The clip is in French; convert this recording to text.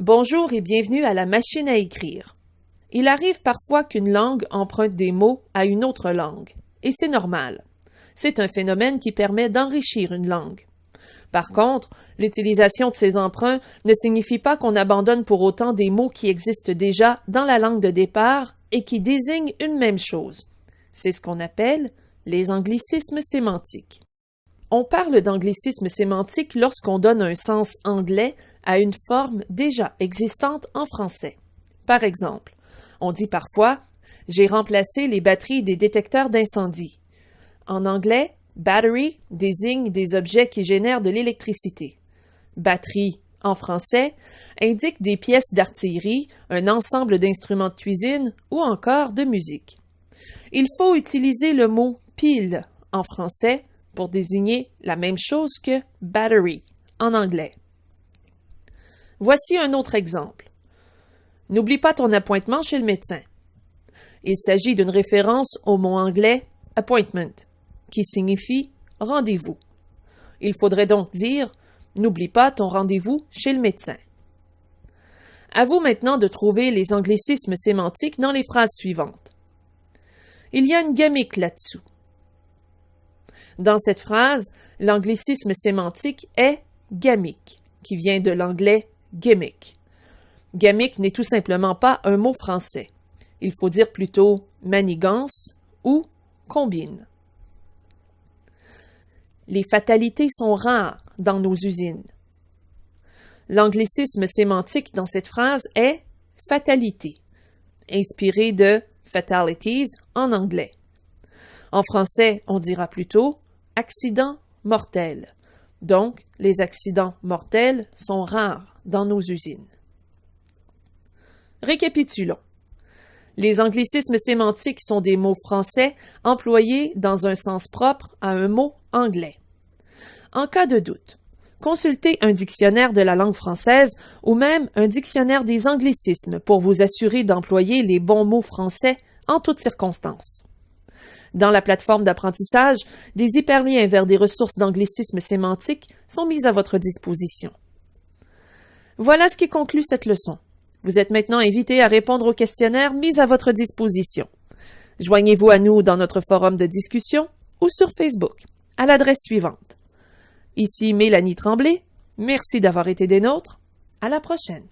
Bonjour et bienvenue à la machine à écrire. Il arrive parfois qu'une langue emprunte des mots à une autre langue, et c'est normal. C'est un phénomène qui permet d'enrichir une langue. Par contre, l'utilisation de ces emprunts ne signifie pas qu'on abandonne pour autant des mots qui existent déjà dans la langue de départ et qui désignent une même chose. C'est ce qu'on appelle les anglicismes sémantiques. On parle d'anglicisme sémantique lorsqu'on donne un sens anglais à une forme déjà existante en français. Par exemple, on dit parfois « J'ai remplacé les batteries des détecteurs d'incendie ». En anglais, battery désigne des objets qui génèrent de l'électricité. Batterie, en français, indique des pièces d'artillerie, un ensemble d'instruments de cuisine ou encore de musique. Il faut utiliser le mot pile en français pour désigner la même chose que battery en anglais. Voici un autre exemple. N'oublie pas ton appointement chez le médecin. Il s'agit d'une référence au mot anglais appointment, qui signifie rendez-vous. Il faudrait donc dire n'oublie pas ton rendez-vous chez le médecin. À vous maintenant de trouver les anglicismes sémantiques dans les phrases suivantes. Il y a une gamique là-dessous. Dans cette phrase, l'anglicisme sémantique est gamique, qui vient de l'anglais gimmick. Gamique n'est tout simplement pas un mot français. Il faut dire plutôt manigance ou combine. Les fatalités sont rares dans nos usines. L'anglicisme sémantique dans cette phrase est fatalité, inspiré de fatalities en anglais. En français, on dira plutôt accident mortel. Donc, les accidents mortels sont rares dans nos usines. Récapitulons. Les anglicismes sémantiques sont des mots français employés dans un sens propre à un mot anglais. En cas de doute, consultez un dictionnaire de la langue française ou même un dictionnaire des anglicismes pour vous assurer d'employer les bons mots français en toutes circonstances. Dans la plateforme d'apprentissage, des hyperliens vers des ressources d'anglicisme sémantique sont mis à votre disposition. Voilà ce qui conclut cette leçon. Vous êtes maintenant invité à répondre aux questionnaires mis à votre disposition. Joignez-vous à nous dans notre forum de discussion ou sur Facebook, à l'adresse suivante. Ici Mélanie Tremblay. Merci d'avoir été des nôtres. À la prochaine.